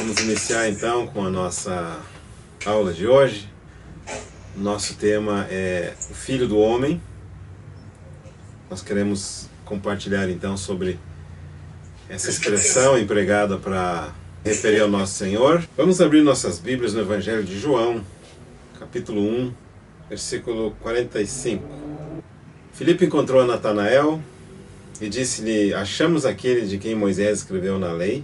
Vamos iniciar então com a nossa aula de hoje. Nosso tema é o Filho do Homem. Nós queremos compartilhar então sobre essa expressão empregada para referir ao nosso Senhor. Vamos abrir nossas Bíblias no Evangelho de João, capítulo 1, versículo 45. Filipe encontrou a Natanael e disse-lhe: achamos aquele de quem Moisés escreveu na lei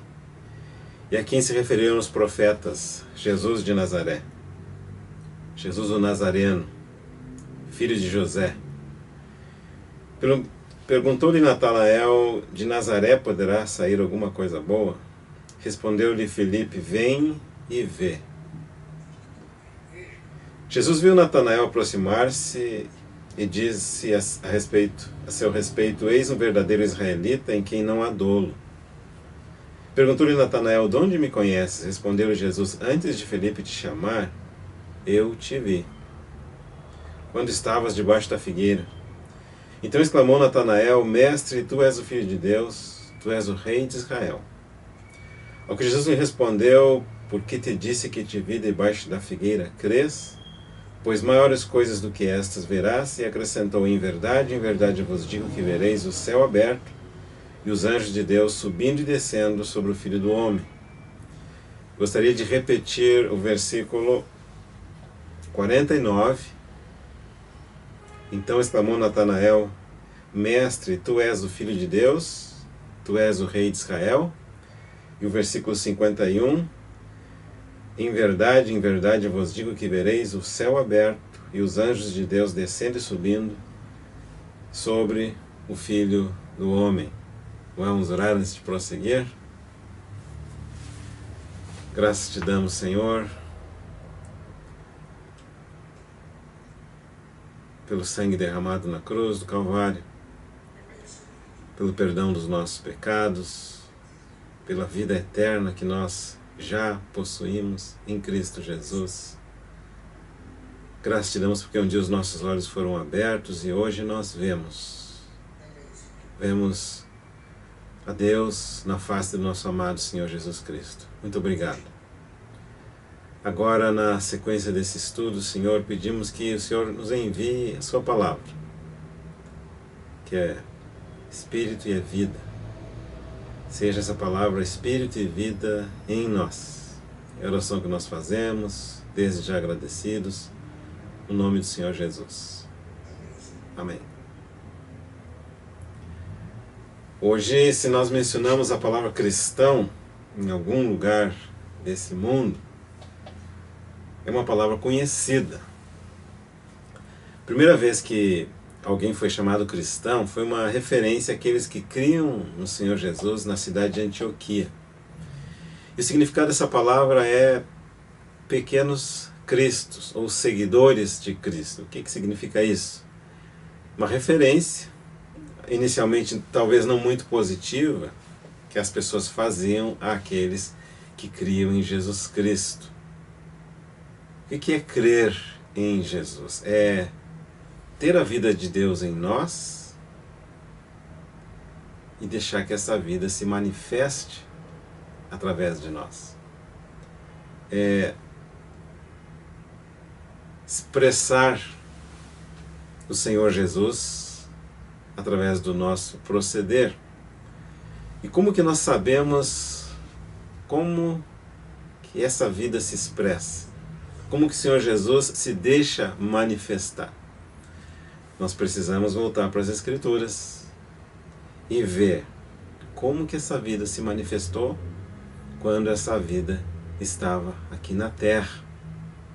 e a quem se referiram os profetas, Jesus de Nazaré. Jesus o Nazareno, filho de José. Perguntou-lhe Natanael: de Nazaré poderá sair alguma coisa boa? Respondeu-lhe Filipe: vem e vê. Jesus viu Natanael aproximar-se e disse a seu respeito: eis um verdadeiro israelita em quem não há dolo. Perguntou-lhe Natanael: de onde me conheces? Respondeu-lhe Jesus: antes de Filipe te chamar, eu te vi, quando estavas debaixo da figueira. Então exclamou Natanael: mestre, tu és o Filho de Deus, tu és o Rei de Israel. Ao que Jesus lhe respondeu: porque te disse que te vi debaixo da figueira, crês? Pois maiores coisas do que estas verás. E acrescentou: em verdade vos digo que vereis o céu aberto e os anjos de Deus subindo e descendo sobre o Filho do Homem. Gostaria de repetir o versículo 49. Então exclamou Natanael: mestre, tu és o Filho de Deus, tu és o Rei de Israel. E o versículo 51. Em verdade vos digo que vereis o céu aberto e os anjos de Deus descendo e subindo sobre o Filho do Homem. Vamos orar antes de prosseguir? Graças te damos, Senhor, pelo sangue derramado na cruz do Calvário, pelo perdão dos nossos pecados, pela vida eterna que nós já possuímos em Cristo Jesus. Graças te damos porque um dia os nossos olhos foram abertos e hoje nós vemos a Deus na face do nosso amado Senhor Jesus Cristo. Muito obrigado. Agora, na sequência desse estudo, Senhor, pedimos que o Senhor nos envie a sua palavra, que é Espírito e é vida. Seja essa palavra Espírito e vida em nós. É a oração que nós fazemos, desde já agradecidos, no nome do Senhor Jesus. Amém. Hoje, se nós mencionamos a palavra cristão em algum lugar desse mundo, é uma palavra conhecida. A primeira vez que alguém foi chamado cristão foi uma referência àqueles que criam no Senhor Jesus na cidade de Antioquia. E o significado dessa palavra é pequenos cristos, ou seguidores de Cristo. O que significa isso? Uma referência, inicialmente talvez não muito positiva, que as pessoas faziam àqueles que criam em Jesus Cristo. O que é crer em Jesus? É ter a vida de Deus em nós e deixar que essa vida se manifeste através de nós. É expressar o Senhor Jesus através do nosso proceder. E como que nós sabemos como que essa vida se expressa? Como que o Senhor Jesus se deixa manifestar? Nós precisamos voltar para as Escrituras e ver como que essa vida se manifestou quando essa vida estava aqui na terra,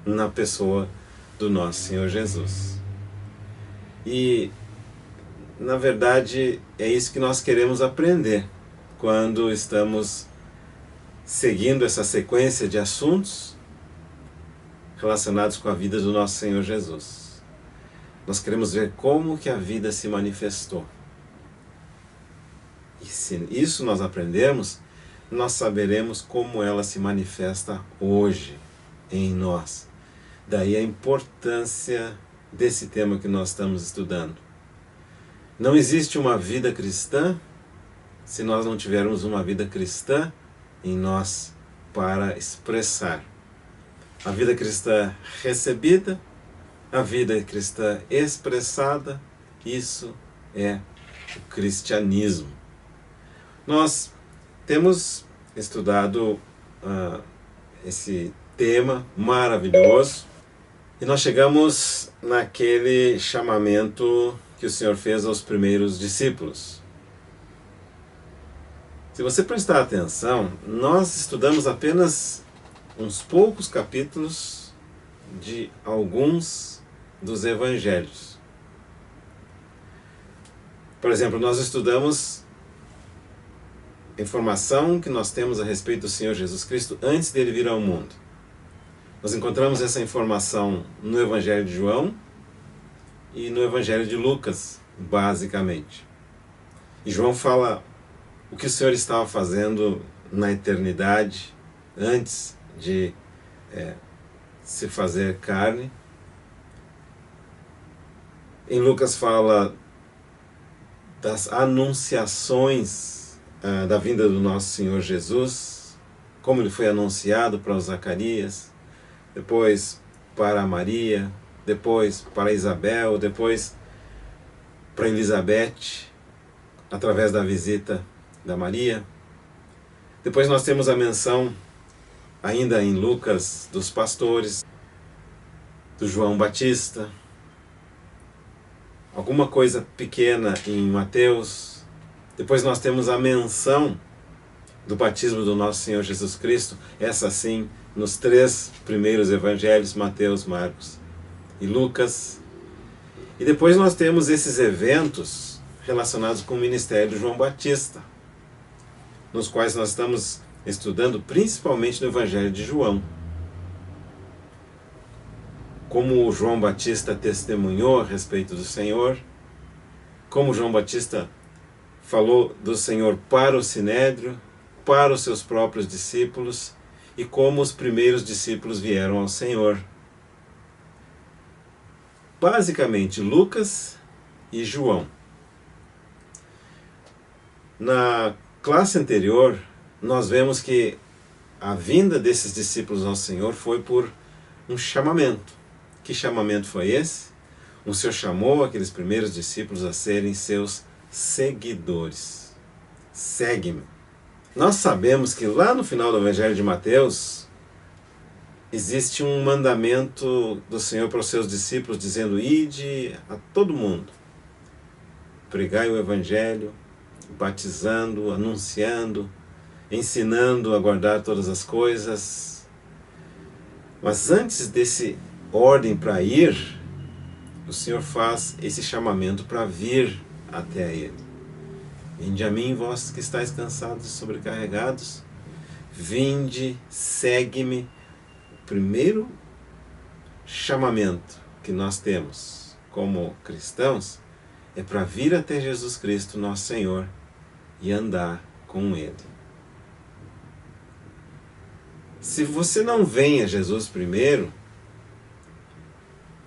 na pessoa do nosso Senhor Jesus. E, na verdade, é isso que nós queremos aprender quando estamos seguindo essa sequência de assuntos relacionados com a vida do nosso Senhor Jesus. Nós queremos ver como que a vida se manifestou. E se isso nós aprendermos, nós saberemos como ela se manifesta hoje em nós. Daí a importância desse tema que nós estamos estudando. Não existe uma vida cristã se nós não tivermos uma vida cristã em nós para expressar a vida cristã recebida, a vida cristã expressada. Isso é o cristianismo. Nós temos estudado esse tema maravilhoso e nós chegamos naquele chamamento que o Senhor fez aos primeiros discípulos. Se você prestar atenção, nós estudamos apenas uns poucos capítulos de alguns dos evangelhos. Por exemplo, nós estudamos a informação que nós temos a respeito do Senhor Jesus Cristo antes dele vir ao mundo. Nós encontramos essa informação no Evangelho de João e no Evangelho de Lucas, basicamente. E João fala o que o Senhor estava fazendo na eternidade, antes de se fazer carne. Em Lucas fala das anunciações da vinda do nosso Senhor Jesus, como ele foi anunciado para Zacarias, depois para Maria, depois para Isabel, depois para Elizabeth, através da visita da Maria. Depois nós temos a menção, ainda em Lucas, dos pastores, do João Batista, alguma coisa pequena em Mateus. Depois nós temos a menção do batismo do nosso Senhor Jesus Cristo, essa sim, nos 3 primeiros evangelhos, Mateus, Marcos e Lucas. E depois nós temos esses eventos relacionados com o ministério de João Batista, nos quais nós estamos estudando principalmente no Evangelho de João. Como João Batista testemunhou a respeito do Senhor, como João Batista falou do Senhor para o Sinédrio, para os seus próprios discípulos, e como os primeiros discípulos vieram ao Senhor. Basicamente, Lucas e João. Na classe anterior, nós vemos que a vinda desses discípulos ao Senhor foi por um chamamento. Que chamamento foi esse? O Senhor chamou aqueles primeiros discípulos a serem seus seguidores. Segue-me. Nós sabemos que lá no final do Evangelho de Mateus existe um mandamento do Senhor para os seus discípulos, dizendo: ide a todo mundo, pregai o Evangelho, batizando, anunciando, ensinando a guardar todas as coisas. Mas antes desse ordem para ir, o Senhor faz esse chamamento para vir até Ele. Vinde a mim, vós que estáis cansados e sobrecarregados, vinde, segue-me. O primeiro chamamento que nós temos como cristãos é para vir até Jesus Cristo, nosso Senhor, e andar com Ele. Se você não vem a Jesus primeiro,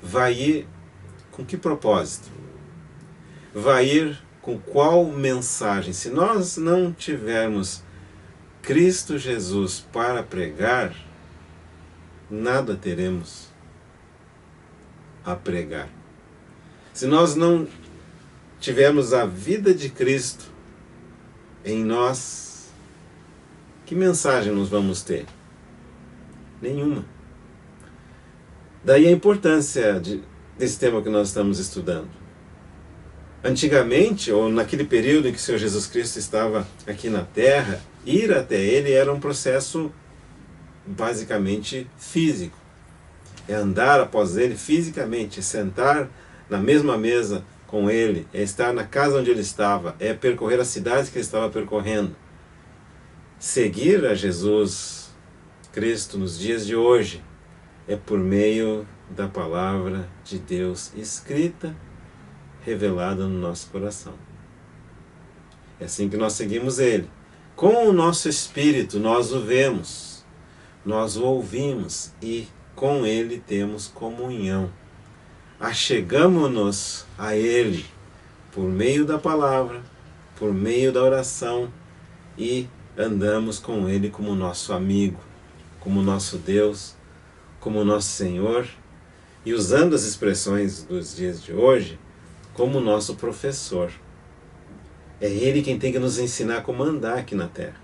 vai ir com que propósito? Vai ir com qual mensagem? Se nós não tivermos Cristo Jesus para pregar, nada teremos a pregar. Se nós não tivermos a vida de Cristo em nós, que mensagem nós vamos ter? Nenhuma. Daí a importância desse tema que nós estamos estudando. Antigamente, ou naquele período em que o Senhor Jesus Cristo estava aqui na Terra, ir até Ele era um processo basicamente físico. É andar após Ele fisicamente, é sentar na mesma mesa com Ele, é estar na casa onde Ele estava, é percorrer as cidades que Ele estava percorrendo. Seguir a Jesus Cristo nos dias de hoje é por meio da palavra de Deus escrita, revelada no nosso coração. É assim que nós seguimos Ele. Com o nosso espírito nós o vemos, nós o ouvimos e com Ele temos comunhão. Achegamo-nos a Ele por meio da palavra, por meio da oração, e andamos com Ele como nosso amigo. como nosso Deus, como nosso Senhor, e usando as expressões dos dias de hoje, como nosso professor. É Ele quem tem que nos ensinar como andar aqui na Terra.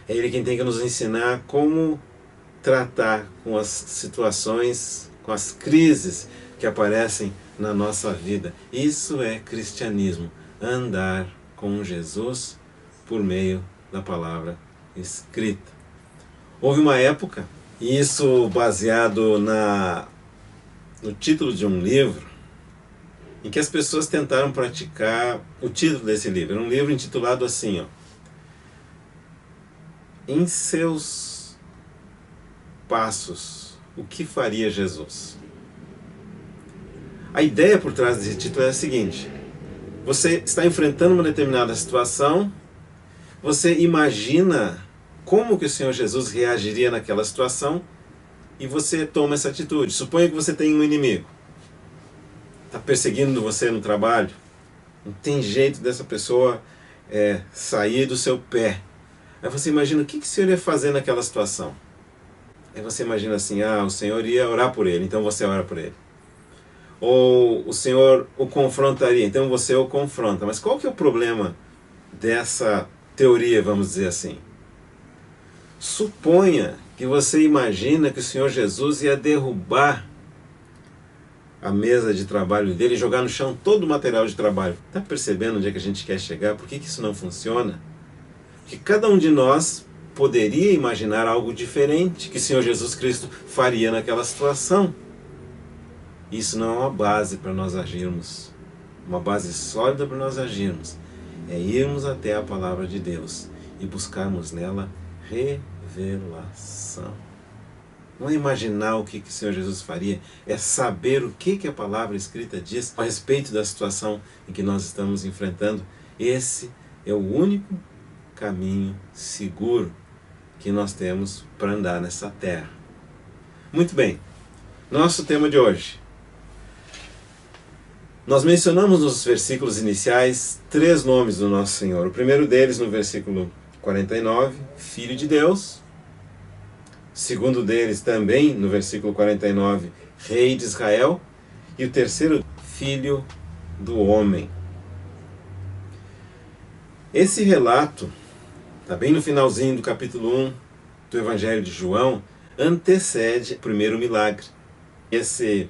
É Ele quem tem que nos ensinar como tratar com as situações, com as crises que aparecem na nossa vida. Isso é cristianismo, andar com Jesus por meio da palavra escrita. Houve uma época, e isso baseado no título de um livro, em que as pessoas tentaram praticar o título desse livro. Era um livro intitulado assim, Em seus passos, o que faria Jesus? A ideia por trás desse título é a seguinte: você está enfrentando uma determinada situação, você imagina como que o Senhor Jesus reagiria naquela situação e você toma essa atitude. Suponha que você tem um inimigo, está perseguindo você no trabalho, não tem jeito dessa pessoa sair do seu pé. Aí você imagina o que o Senhor ia fazer naquela situação. Aí você imagina assim, o Senhor ia orar por ele, então você ora por ele. Ou o Senhor o confrontaria, então você o confronta. Mas qual que é o problema dessa teoria, vamos dizer assim? Suponha que você imagina que o Senhor Jesus ia derrubar a mesa de trabalho dele e jogar no chão todo o material de trabalho. Está percebendo onde é que a gente quer chegar? Por que isso não funciona? Porque cada um de nós poderia imaginar algo diferente que o Senhor Jesus Cristo faria naquela situação. Isso não é uma base para nós agirmos. Uma base sólida para nós agirmos é irmos até a palavra de Deus e buscarmos nela revelação. Não é imaginar o que o Senhor Jesus faria, é saber o que a palavra escrita diz a respeito da situação em que nós estamos enfrentando. Esse é o único caminho seguro que nós temos para andar nessa terra. Muito bem, nosso tema de hoje. Nós mencionamos nos versículos iniciais 3 nomes do nosso Senhor. O primeiro deles no versículo 49, Filho de Deus. O segundo deles também no versículo 49, Rei de Israel. E o terceiro, Filho do Homem. Esse relato, está bem no finalzinho do capítulo 1 do Evangelho de João, antecede o primeiro milagre. Esse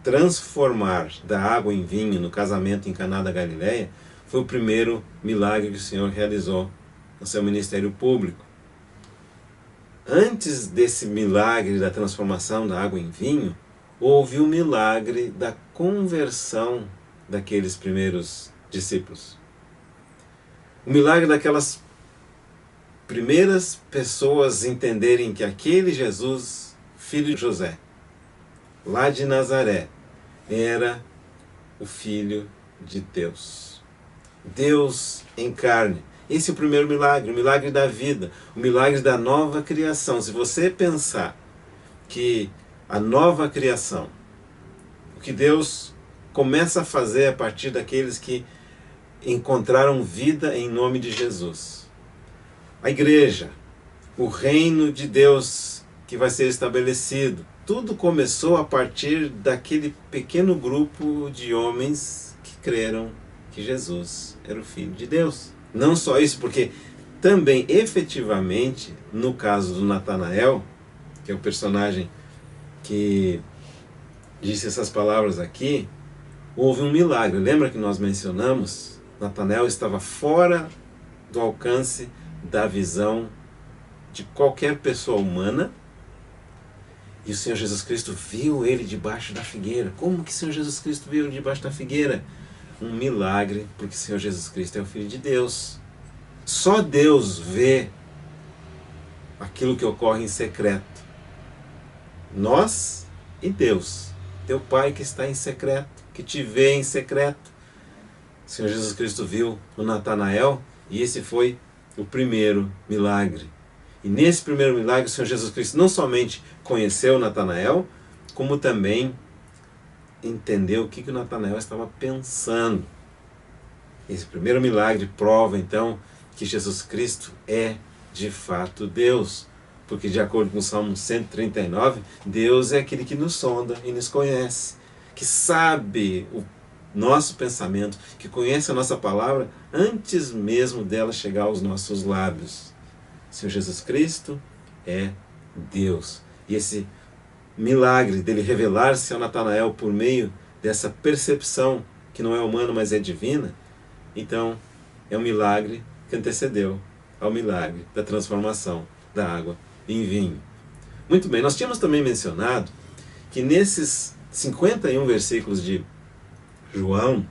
transformar da água em vinho no casamento em Caná da Galileia foi o primeiro milagre que o Senhor realizou no seu ministério público. Antes desse milagre da transformação da água em vinho, houve o milagre da conversão daqueles primeiros discípulos. O milagre daquelas primeiras pessoas entenderem que aquele Jesus, filho de José, lá de Nazaré, era o Filho de Deus. Deus em carne. Esse é o primeiro milagre, o milagre da vida, o milagre da nova criação. Se você pensar que a nova criação, o que Deus começa a fazer a partir daqueles que encontraram vida em nome de Jesus. A igreja, o reino de Deus que vai ser estabelecido, tudo começou a partir daquele pequeno grupo de homens que creram que Jesus era o Filho de Deus. Não só isso, porque também efetivamente, no caso do Natanael, que é o personagem que disse essas palavras aqui, houve um milagre. Lembra que nós mencionamos? Natanael estava fora do alcance da visão de qualquer pessoa humana, e o Senhor Jesus Cristo viu ele debaixo da figueira. Como que o Senhor Jesus Cristo viu ele debaixo da figueira? Um milagre, porque o Senhor Jesus Cristo é o Filho de Deus. Só Deus vê aquilo que ocorre em secreto. Nós e Deus. Teu Pai que está em secreto, que te vê em secreto. O Senhor Jesus Cristo viu o Natanael, e esse foi o primeiro milagre. E nesse primeiro milagre, o Senhor Jesus Cristo não somente conheceu Natanael, como também entendeu o que o Natanael estava pensando. Esse primeiro milagre prova, então, que Jesus Cristo é, de fato, Deus. Porque de acordo com o Salmo 139, Deus é aquele que nos sonda e nos conhece, que sabe o nosso pensamento, que conhece a nossa palavra antes mesmo dela chegar aos nossos lábios. O Senhor Jesus Cristo é Deus. E esse milagre dele revelar-se a Natanael por meio dessa percepção que não é humana, mas é divina, então é um milagre que antecedeu ao milagre da transformação da água em vinho. Muito bem, nós tínhamos também mencionado que nesses 51 versículos de João,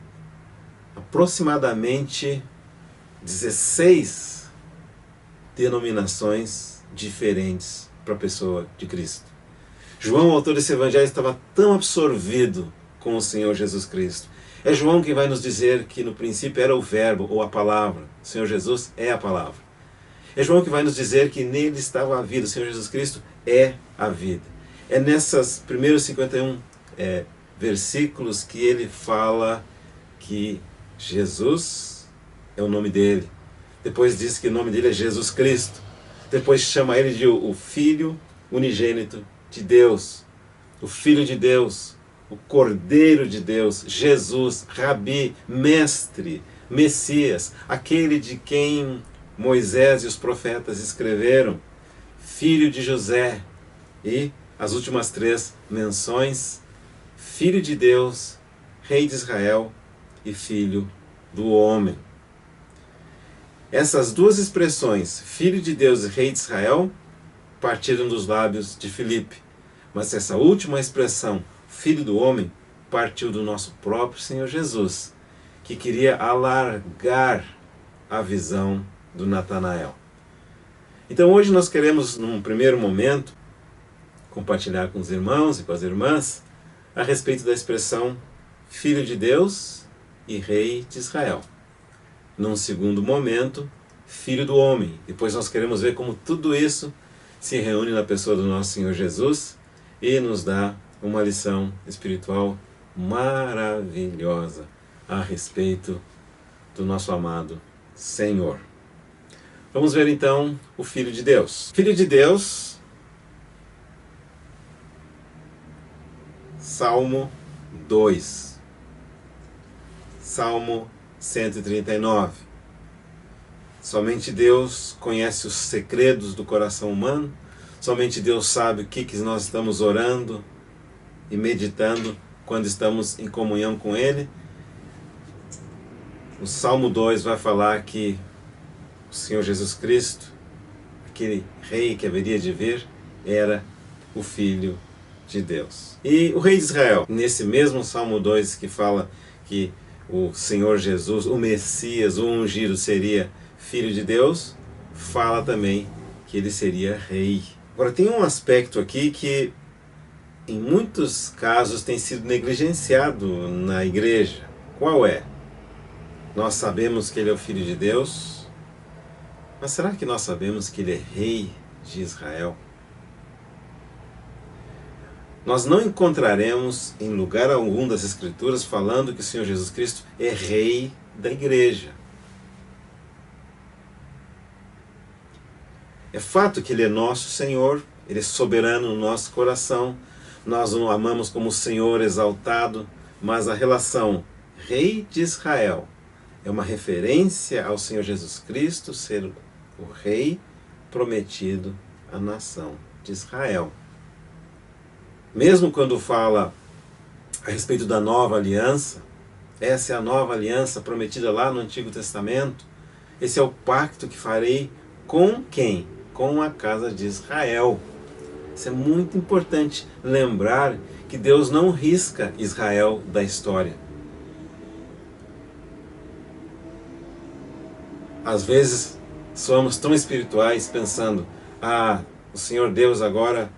aproximadamente 16 denominações diferentes para a pessoa de Cristo. João, o autor desse evangelho, estava tão absorvido com o Senhor Jesus Cristo. É João quem vai nos dizer que no princípio era o verbo ou a palavra. O Senhor Jesus é a palavra. É João que vai nos dizer que nele estava a vida. O Senhor Jesus Cristo é a vida. É nessas primeiros 51 versículos que ele fala que Jesus é o nome dele. Depois diz que o nome dele é Jesus Cristo. Depois chama ele de o Filho unigênito de Deus, o Filho de Deus, o Cordeiro de Deus, Jesus, Rabi, Mestre, Messias, aquele de quem Moisés e os profetas escreveram, Filho de José, e as últimas 3 menções, Filho de Deus, Rei de Israel e Filho do homem. Essas duas expressões, Filho de Deus e Rei de Israel, partiram dos lábios de Filipe. Mas essa última expressão, Filho do homem, partiu do nosso próprio Senhor Jesus, que queria alargar a visão do Natanael. Então hoje nós queremos, num primeiro momento, compartilhar com os irmãos e com as irmãs a respeito da expressão Filho de Deus e Rei de Israel. Num segundo momento, Filho do homem. Depois nós queremos ver como tudo isso se reúne na pessoa do nosso Senhor Jesus e nos dá uma lição espiritual maravilhosa a respeito do nosso amado Senhor. Vamos ver então o Filho de Deus. Filho de Deus, Salmo 2, Salmo 139. Somente Deus conhece os segredos do coração humano, somente Deus sabe o que nós estamos orando e meditando quando estamos em comunhão com Ele. O Salmo 2 vai falar que o Senhor Jesus Cristo, aquele rei que haveria de vir, era o Filho de Deus. E o Rei de Israel, nesse mesmo Salmo 2 que fala que o Senhor Jesus, o Messias, o ungido, seria Filho de Deus, fala também que ele seria rei. Agora tem um aspecto aqui que em muitos casos tem sido negligenciado na igreja. Qual é? Nós sabemos que ele é o Filho de Deus, mas será que nós sabemos que ele é rei de Israel? Nós não encontraremos em lugar algum das Escrituras falando que o Senhor Jesus Cristo é rei da igreja. É fato que Ele é nosso Senhor, Ele é soberano no nosso coração, nós o amamos como Senhor exaltado, mas a relação Rei de Israel é uma referência ao Senhor Jesus Cristo ser o Rei prometido à nação de Israel. Mesmo quando fala a respeito da nova aliança, essa é a nova aliança prometida lá no Antigo Testamento, esse é o pacto que farei com quem? Com a casa de Israel. Isso é muito importante lembrar que Deus não risca Israel da história. Às vezes somos tão espirituais pensando, o Senhor Deus agora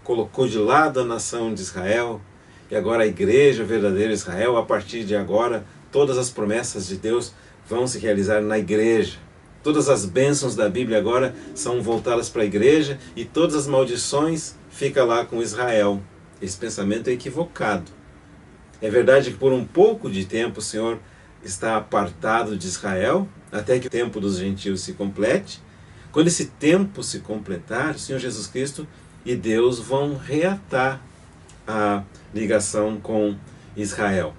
colocou de lado a nação de Israel e agora a igreja verdadeira Israel, a partir de agora, todas as promessas de Deus vão se realizar na igreja. Todas as bênçãos da Bíblia agora são voltadas para a igreja e todas as maldições ficam lá com Israel. Esse pensamento é equivocado. É verdade que por um pouco de tempo o Senhor está apartado de Israel, até que o tempo dos gentios se complete, Quando esse tempo se completar, o Senhor Jesus Cristo e Deus vão reatar a ligação com Israel.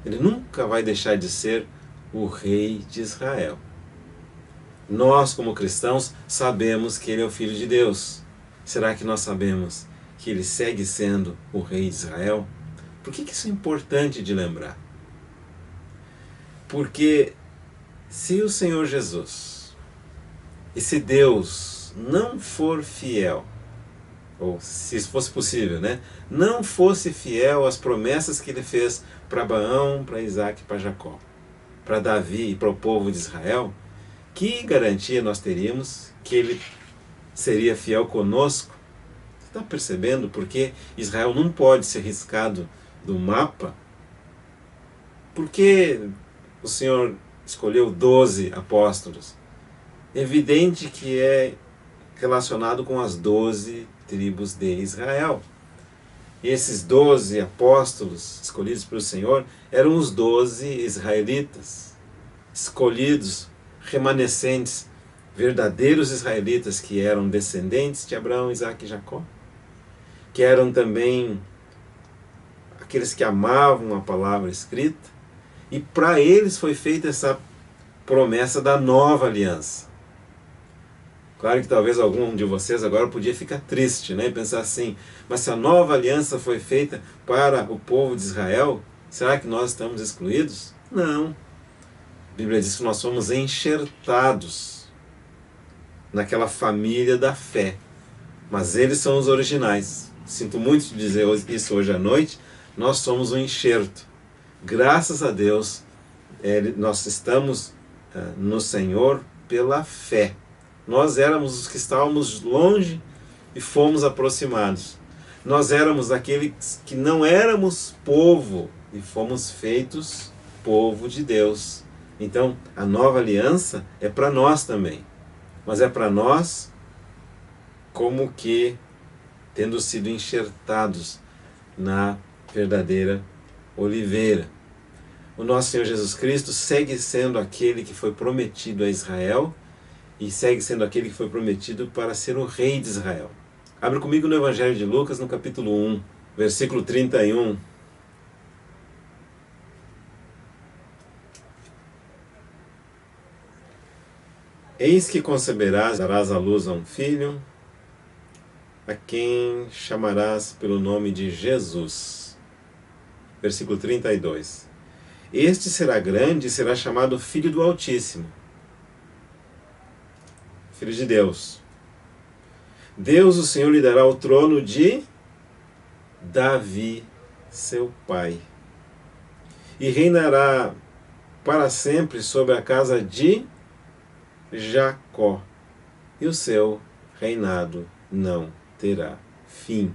Ele nunca vai deixar de ser o rei de Israel. Nós, como cristãos, sabemos que ele é o Filho de Deus. Será que nós sabemos que ele segue sendo o rei de Israel? Por que isso é importante de lembrar? Porque se o Senhor Jesus, e se Deus não for fiel, ou se isso fosse possível, né? Não fosse fiel às promessas que ele fez para Abraão, para Isaac e para Jacó, para Davi e para o povo de Israel, que garantia nós teríamos que ele seria fiel conosco? Você está percebendo porque Israel não pode ser riscado do mapa? Por que o Senhor escolheu 12 apóstolos? Evidente que é relacionado com as 12 tribos de Israel. E esses 12 apóstolos escolhidos pelo Senhor eram os 12 israelitas, escolhidos, remanescentes, verdadeiros israelitas que eram descendentes de Abraão, Isaac e Jacó, que eram também aqueles que amavam a palavra escrita, e para eles foi feita essa promessa da nova aliança. Claro que talvez algum de vocês agora podia ficar triste, né? E pensar assim, mas se a nova aliança foi feita para o povo de Israel, será que nós estamos excluídos? Não. A Bíblia diz que nós somos enxertados naquela família da fé. Mas eles são os originais. Sinto muito de dizer isso hoje à noite, nós somos um enxerto. Graças a Deus, nós estamos no Senhor pela fé. Nós éramos os que estávamos longe e fomos aproximados. Nós éramos aqueles que não éramos povo e fomos feitos povo de Deus. Então, a nova aliança é para nós também. Mas é para nós como que tendo sido enxertados na verdadeira oliveira. O nosso Senhor Jesus Cristo segue sendo aquele que foi prometido a Israel e segue sendo aquele que foi prometido para ser o rei de Israel. Abre comigo no Evangelho de Lucas, no capítulo 1, versículo 31. Eis que conceberás, darás à luz a um filho, a quem chamarás pelo nome de Jesus. Versículo 32. Este será grande e será chamado Filho do Altíssimo. Filho de Deus. Deus, o Senhor, lhe dará o trono de Davi, seu pai. E reinará para sempre sobre a casa de Jacó. E o seu reinado não terá fim.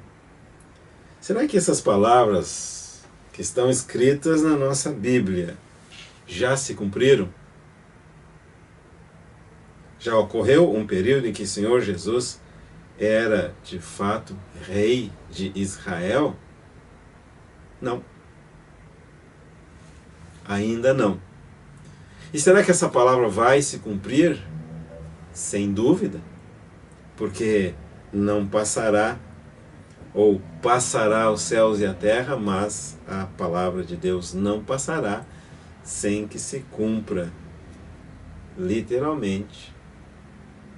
Será que essas palavras que estão escritas na nossa Bíblia já se cumpriram? Já ocorreu um período em que o Senhor Jesus era, de fato, rei de Israel? Não. Ainda não. E será que essa palavra vai se cumprir? Sem dúvida. Porque não passará, ou passará os céus e a terra, mas a palavra de Deus não passará sem que se cumpra, literalmente,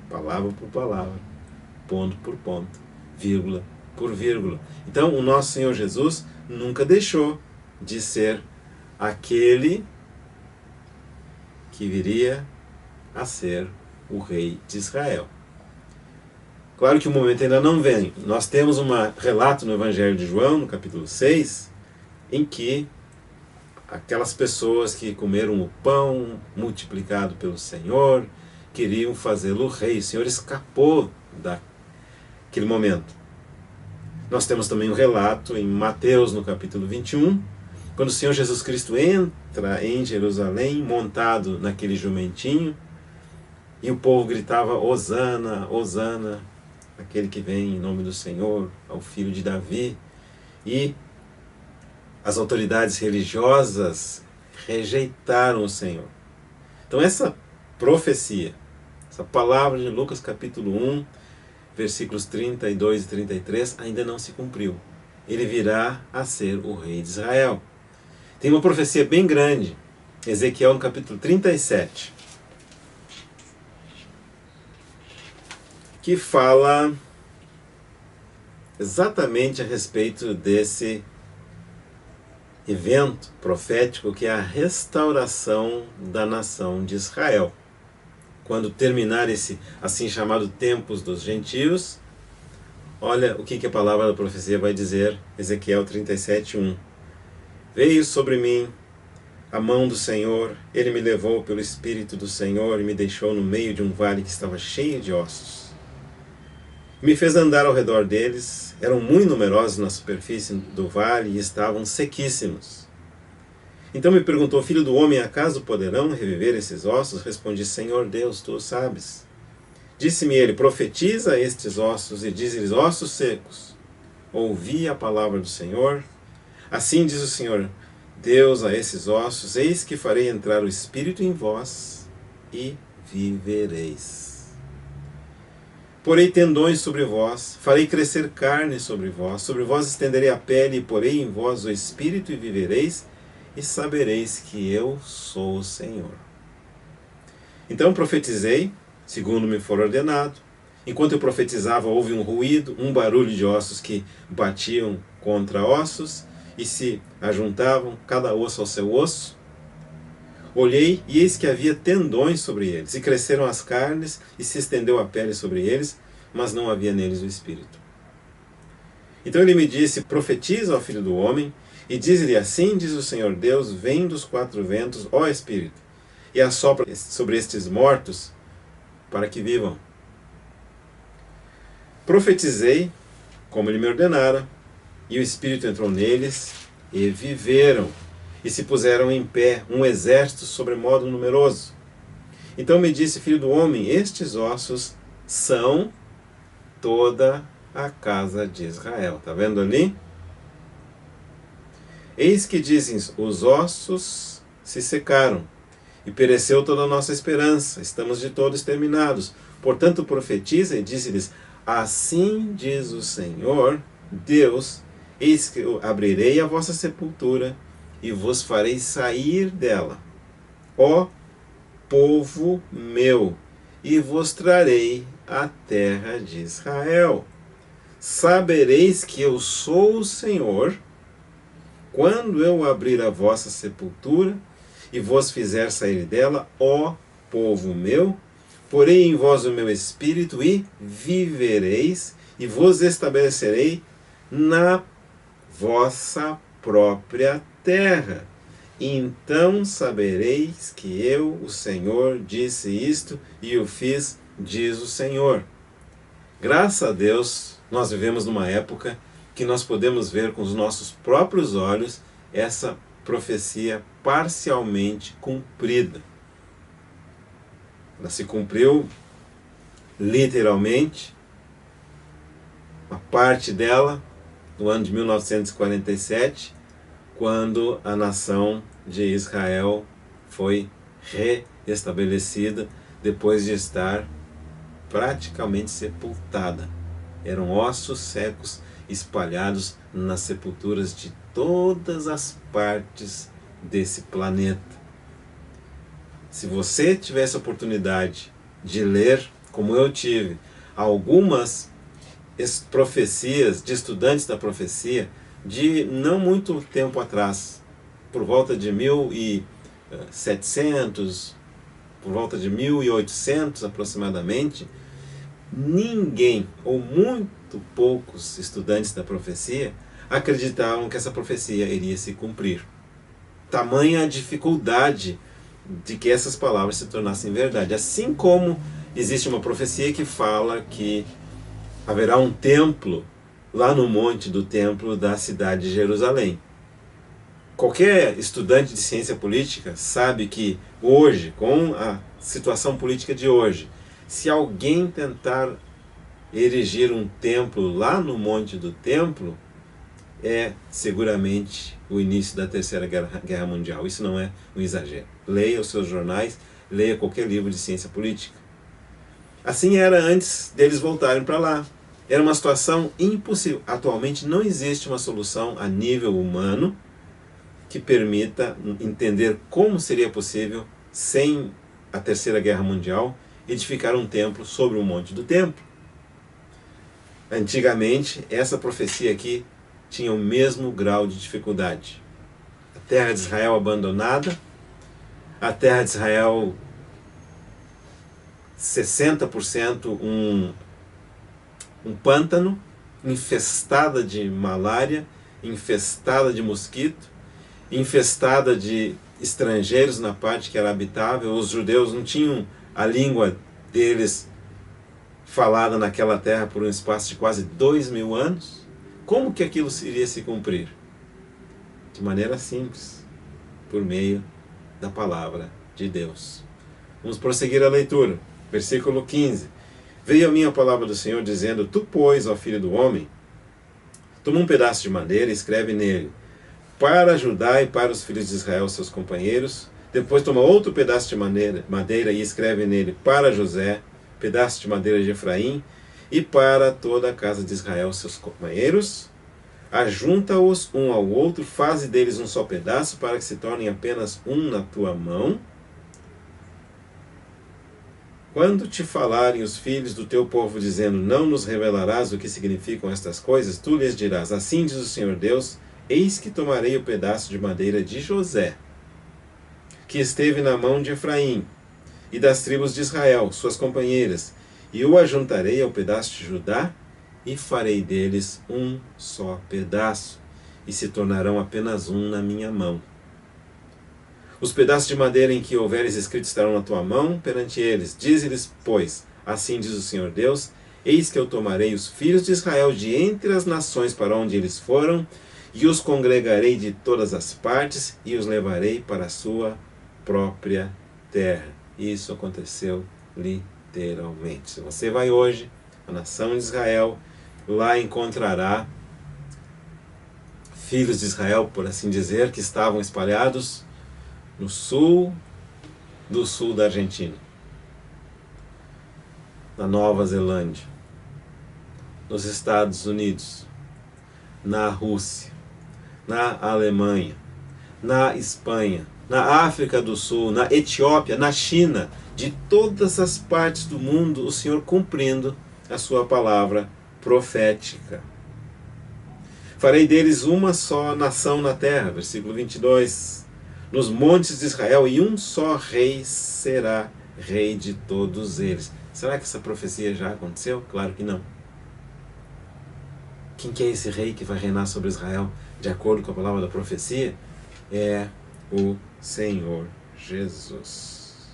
palavra por palavra, ponto por ponto, vírgula por vírgula. Então, o nosso Senhor Jesus nunca deixou de ser aquele que viria a ser o rei de Israel. Claro que o momento ainda não vem. Nós temos um relato no Evangelho de João, no capítulo 6, em que aquelas pessoas que comeram o pão multiplicado pelo Senhor queriam fazê-lo rei. O Senhor escapou daquele momento. Nós temos também um relato em Mateus, no capítulo 21, quando o Senhor Jesus Cristo entra em Jerusalém, montado naquele jumentinho, e o povo gritava, Hosana, Hosana, aquele que vem em nome do Senhor, ao filho de Davi. E as autoridades religiosas rejeitaram o Senhor. Então essa profecia Essa palavra de Lucas capítulo 1, versículos 32 e 33 ainda não se cumpriu. Ele virá a ser o rei de Israel. Tem uma profecia bem grande, Ezequiel no capítulo 37, que fala exatamente a respeito desse evento profético que é a restauração da nação de Israel. Quando terminar esse assim chamado tempos dos gentios, olha o que a palavra da profecia vai dizer, Ezequiel 37:1. Veio sobre mim a mão do Senhor, ele me levou pelo Espírito do Senhor e me deixou no meio de um vale que estava cheio de ossos. Me fez andar ao redor deles, eram muito numerosos na superfície do vale e estavam sequíssimos. Então me perguntou, filho do homem, acaso poderão reviver esses ossos? Respondi, Senhor Deus, tu o sabes. Disse-me ele, profetiza a estes ossos e diz-lhes, ossos secos, ouvi a palavra do Senhor. Assim diz o Senhor, Deus a esses ossos, eis que farei entrar o Espírito em vós e vivereis. Porei tendões sobre vós, farei crescer carne sobre vós estenderei a pele e porei em vós o Espírito e vivereis, e sabereis que eu sou o Senhor. Então profetizei, segundo me for ordenado. Enquanto eu profetizava, houve um ruído, um barulho de ossos que batiam contra ossos e se ajuntavam, cada osso ao seu osso. Olhei, e eis que havia tendões sobre eles, e cresceram as carnes, e se estendeu a pele sobre eles, mas não havia neles o Espírito. Então ele me disse, profetiza ao Filho do Homem, e diz-lhe, assim diz o Senhor Deus, vem dos quatro ventos, ó Espírito, e assopra sobre estes mortos, para que vivam. Profetizei, como ele me ordenara, e o Espírito entrou neles, e viveram. E se puseram em pé um exército sobremodo numeroso. Então me disse, filho do homem, estes ossos são toda a casa de Israel. Está vendo ali? Eis que dizem, os ossos se secaram, e pereceu toda a nossa esperança, estamos de todo exterminados. Portanto profetiza e disse-lhes, assim diz o Senhor, Deus, eis que eu abrirei a vossa sepultura, e vos farei sair dela, ó povo meu, e vos trarei a terra de Israel. Sabereis que eu sou o Senhor, quando eu abrir a vossa sepultura, e vos fizer sair dela, ó povo meu, porei em vós o meu espírito, e vivereis, e vos estabelecerei na vossa própria terra. Então sabereis que eu, o Senhor, disse isto e o fiz, diz o Senhor. Graças a Deus, nós vivemos numa época que nós podemos ver com os nossos próprios olhos essa profecia parcialmente cumprida. Ela se cumpriu literalmente, uma parte dela, no ano de 1947, quando a nação de Israel foi reestabelecida depois de estar praticamente sepultada. Eram ossos secos espalhados nas sepulturas de todas as partes desse planeta. Se você tivesse a oportunidade de ler, como eu tive, algumas profecias de estudantes da profecia de não muito tempo atrás, por volta de 1700, por volta de 1800 aproximadamente, ninguém, ou muito poucos estudantes da profecia, acreditavam que essa profecia iria se cumprir. Tamanha a dificuldade de que essas palavras se tornassem verdade. Assim como existe uma profecia que fala que haverá um templo lá no monte do templo da cidade de Jerusalém. Qualquer estudante de ciência política sabe que hoje, com a situação política de hoje, se alguém tentar erigir um templo lá no monte do templo, é seguramente o início da Terceira Guerra Mundial. Isso não é um exagero. Leia os seus jornais, leia qualquer livro de ciência política. Assim era antes deles voltarem para lá. Era uma situação impossível. Atualmente não existe uma solução a nível humano que permita entender como seria possível, sem a Terceira Guerra Mundial, edificar um templo sobre o Monte do Templo. Antigamente, essa profecia aqui tinha o mesmo grau de dificuldade. A terra de Israel abandonada, a terra de Israel 60% um pântano, infestada de malária, infestada de mosquito, infestada de estrangeiros na parte que era habitável. Os judeus não tinham a língua deles falada naquela terra por um espaço de quase 2000 anos. Como que aquilo iria se cumprir? De maneira simples, por meio da palavra de Deus. Vamos prosseguir a leitura. Versículo 15. Veio a mim a palavra do Senhor dizendo: Tu, pois, ó filho do homem, toma um pedaço de madeira e escreve nele: para Judá e para os filhos de Israel, seus companheiros. Depois toma outro pedaço de madeira e escreve nele: para José, pedaço de madeira de Efraim, e para toda a casa de Israel, seus companheiros. Ajunta-os um ao outro, faze deles um só pedaço, para que se tornem apenas um na tua mão. Quando te falarem os filhos do teu povo, dizendo: não nos revelarás o que significam estas coisas, tu lhes dirás: assim diz o Senhor Deus, eis que tomarei o pedaço de madeira de José, que esteve na mão de Efraim, e das tribos de Israel, suas companheiras, e o ajuntarei ao pedaço de Judá, e farei deles um só pedaço, e se tornarão apenas um na minha mão. Os pedaços de madeira em que houveres escrito estarão na tua mão perante eles. Dize-lhes, pois, assim diz o Senhor Deus, eis que eu tomarei os filhos de Israel de entre as nações para onde eles foram, e os congregarei de todas as partes, e os levarei para a sua própria terra. Isso aconteceu literalmente. Se você vai hoje, a nação de Israel, lá encontrará filhos de Israel, por assim dizer, que estavam espalhados no sul da Argentina, na Nova Zelândia, nos Estados Unidos, na Rússia, na Alemanha, na Espanha, na África do Sul, na Etiópia, na China, de todas as partes do mundo, o Senhor cumprindo a sua palavra profética. Farei deles uma só nação na terra, versículo 22, nos montes de Israel, e um só rei será rei de todos eles. Será que essa profecia já aconteceu? Claro que não. Quem que é esse rei que vai reinar sobre Israel, de acordo com a palavra da profecia? É o Senhor Jesus.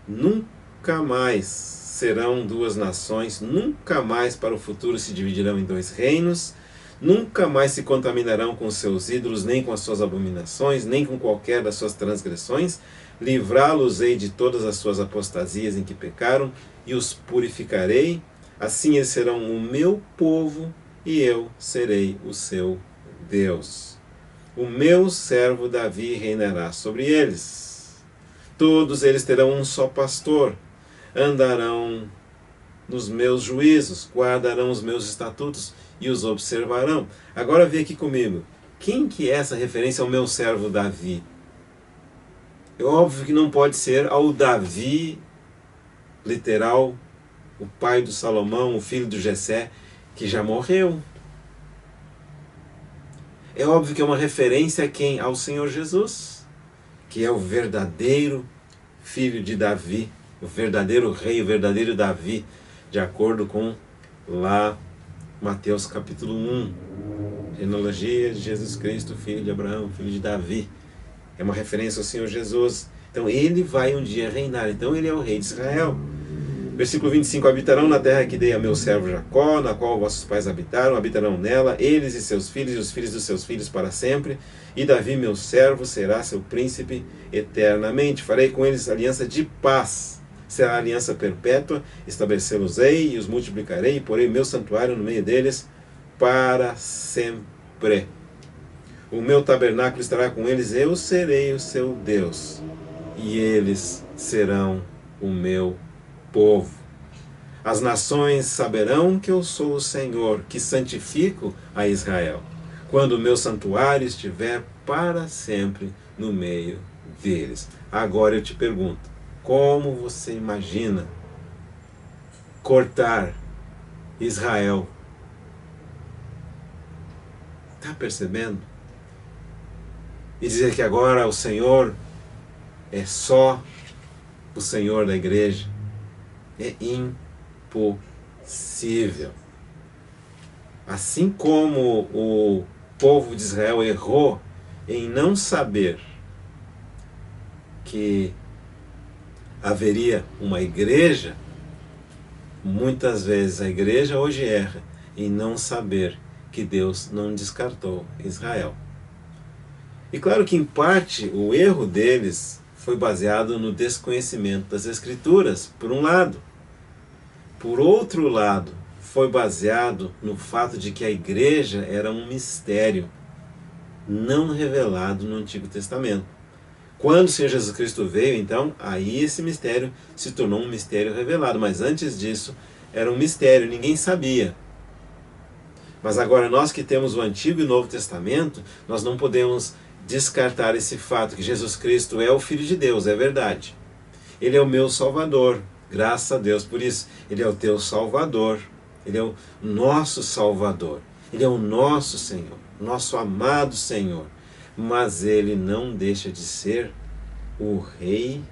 Nunca mais serão duas nações, nunca mais para o futuro se dividirão em dois reinos, nunca mais se contaminarão com os seus ídolos, nem com as suas abominações, nem com qualquer das suas transgressões. Livrá-los-ei de todas as suas apostasias em que pecaram, e os purificarei. Assim eles serão o meu povo, e eu serei o seu Deus. O meu servo Davi reinará sobre eles. Todos eles terão um só pastor, andarão nos meus juízos, guardarão os meus estatutos e os observarão. Agora vê aqui comigo. Quem que é essa referência ao meu servo Davi? É óbvio que não pode ser ao Davi, literal, o pai do Salomão, o filho do Jessé, que já morreu. É óbvio que é uma referência a quem? Ao Senhor Jesus, que é o verdadeiro filho de Davi, o verdadeiro rei, o verdadeiro Davi, de acordo com lá Mateus capítulo 1, genealogia de Jesus Cristo, filho de Abraão, filho de Davi. É uma referência ao Senhor Jesus. Então ele vai um dia reinar. Então ele é o rei de Israel. Versículo 25, habitarão na terra que dei a meu servo Jacó, na qual vossos pais habitaram, habitarão nela, eles e seus filhos, e os filhos dos seus filhos para sempre, e Davi, meu servo, será seu príncipe eternamente. Farei com eles aliança de paz, será aliança perpétua, estabelecê-los-ei e os multiplicarei, e porei meu santuário no meio deles para sempre. O meu tabernáculo estará com eles, eu serei o seu Deus, e eles serão o meu povo. As nações saberão que eu sou o Senhor, que santifico a Israel, quando o meu santuário estiver para sempre no meio deles. Agora eu te pergunto, como você imagina cortar Israel? Está percebendo? E dizer que agora o Senhor é só o Senhor da igreja. É impossível. Assim como o povo de Israel errou em não saber que haveria uma igreja, muitas vezes a igreja hoje erra em não saber que Deus não descartou Israel. E claro que em parte o erro deles foi baseado no desconhecimento das Escrituras, por um lado. Por outro lado, foi baseado no fato de que a igreja era um mistério não revelado no Antigo Testamento. Quando o Senhor Jesus Cristo veio, então, aí esse mistério se tornou um mistério revelado. Mas antes disso, era um mistério, ninguém sabia. Mas agora nós que temos o Antigo e o Novo Testamento, nós não podemos descartar esse fato que Jesus Cristo é o Filho de Deus, é verdade. Ele é o meu Salvador, graças a Deus por isso. Ele é o teu Salvador, Ele é o nosso Salvador, Ele é o nosso Senhor, nosso amado Senhor. Mas Ele não deixa de ser o Rei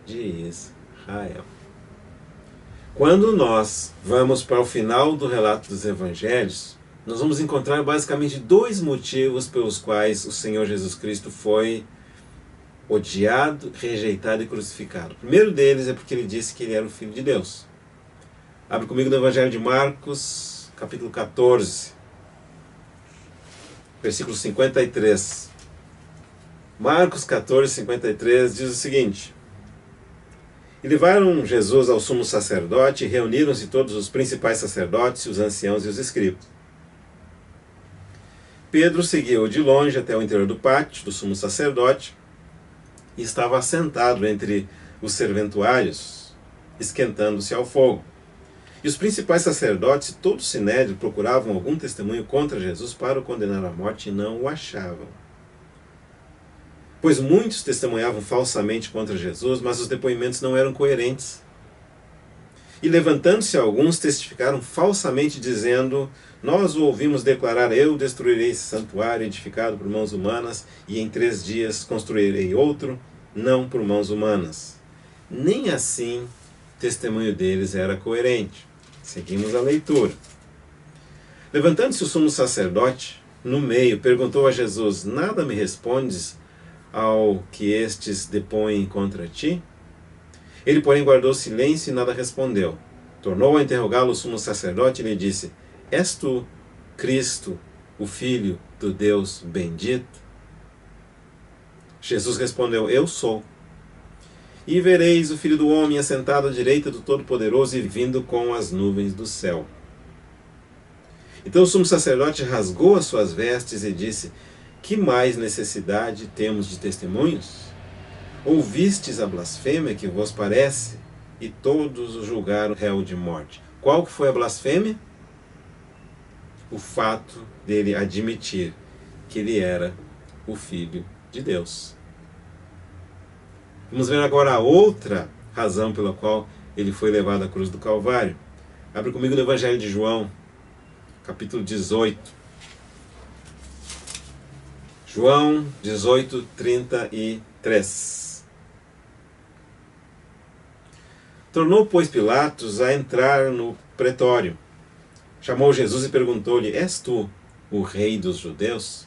de Israel. Quando nós vamos para o final do relato dos Evangelhos, nós vamos encontrar basicamente dois motivos pelos quais o Senhor Jesus Cristo foi odiado, rejeitado e crucificado. O primeiro deles é porque ele disse que ele era o Filho de Deus. Abre comigo no Evangelho de Marcos, capítulo 14, versículo 53. Marcos 14, 53 diz o seguinte: E levaram Jesus ao sumo sacerdote, e reuniram-se todos os principais sacerdotes, os anciãos e os escribas. Pedro seguiu de longe até o interior do pátio do sumo sacerdote e estava assentado entre os serventuários, esquentando-se ao fogo. E os principais sacerdotes e todo o sinédrio procuravam algum testemunho contra Jesus para o condenar à morte e não o achavam. Pois muitos testemunhavam falsamente contra Jesus, mas os depoimentos não eram coerentes. E levantando-se alguns, testificaram falsamente, dizendo: Nós o ouvimos declarar: Eu destruirei esse santuário edificado por mãos humanas, e em 3 dias construirei outro, não por mãos humanas. Nem assim o testemunho deles era coerente. Seguimos a leitura. Levantando-se o sumo sacerdote, no meio, perguntou a Jesus: Nada me respondes ao que estes depõem contra ti? Ele, porém, guardou silêncio e nada respondeu. Tornou a interrogá-lo o sumo sacerdote e lhe disse: És tu, Cristo, o Filho do Deus bendito? Jesus respondeu: Eu sou. E vereis o Filho do Homem assentado à direita do Todo-Poderoso e vindo com as nuvens do céu. Então o sumo sacerdote rasgou as suas vestes e disse: Que mais necessidade temos de testemunhos? Ouvistes a blasfêmia que vos parece? E todos o julgaram réu de morte. Qual que foi a blasfêmia? O fato dele admitir que ele era o Filho de Deus. Vamos ver agora a outra razão pela qual ele foi levado à cruz do Calvário. Abre comigo no Evangelho de João, capítulo 18. João 18, 33. Tornou, pois, Pilatos a entrar no pretório. Chamou Jesus e perguntou-lhe: És tu o rei dos judeus?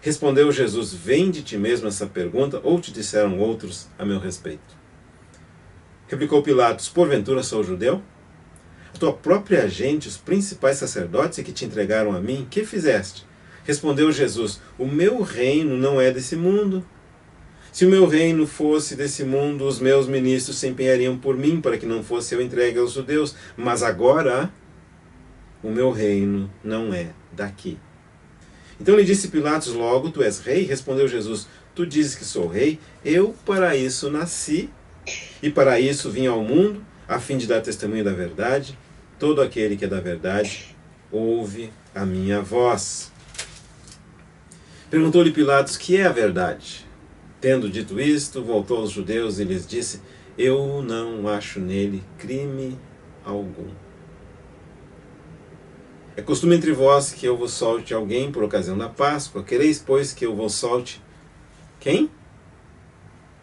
Respondeu Jesus: Vem de ti mesmo essa pergunta, ou te disseram outros a meu respeito? Replicou Pilatos: Porventura sou judeu? A tua própria gente, os principais sacerdotes que te entregaram a mim, que fizeste? Respondeu Jesus: O meu reino não é desse mundo. Se o meu reino fosse desse mundo, os meus ministros se empenhariam por mim, para que não fosse eu entregue aos judeus. Mas agora, o meu reino não é daqui. Então lhe disse Pilatos: Logo, tu és rei? Respondeu Jesus: Tu dizes que sou rei? Eu para isso nasci, e para isso vim ao mundo, a fim de dar testemunho da verdade. Todo aquele que é da verdade ouve a minha voz. Perguntou-lhe Pilatos: que é a verdade? Tendo dito isto, voltou aos judeus e lhes disse: eu não acho nele crime algum. É costume entre vós que eu vos solte alguém por ocasião da Páscoa. Quereis, pois, que eu vos solte quem?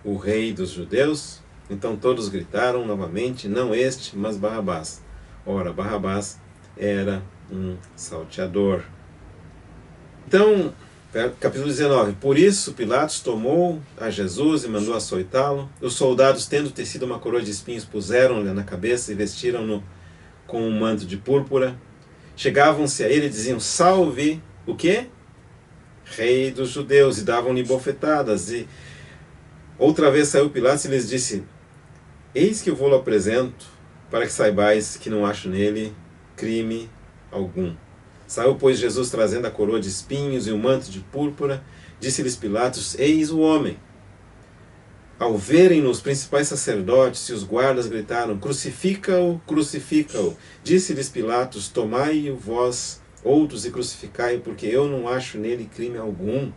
O rei dos judeus? Então todos gritaram novamente: não este, mas Barrabás. Ora, Barrabás era um salteador. Então, capítulo 19. Por isso Pilatos tomou a Jesus e mandou açoitá-lo. Os soldados, tendo tecido uma coroa de espinhos, puseram-lhe na cabeça e vestiram-no com um manto de púrpura. Chegavam-se a ele e diziam: salve, o quê? Rei dos judeus, e davam-lhe bofetadas. E outra vez saiu Pilatos e lhes disse: eis que eu vou-lo apresento, para que saibais que não acho nele crime algum. Saiu, pois, Jesus trazendo a coroa de espinhos e o manto de púrpura. Disse-lhes Pilatos: eis o homem. Ao verem-no, os principais sacerdotes e os guardas gritaram: crucifica-o, crucifica-o. Disse-lhes Pilatos: tomai-o vós outros e crucificai-o, porque eu não acho nele crime algum.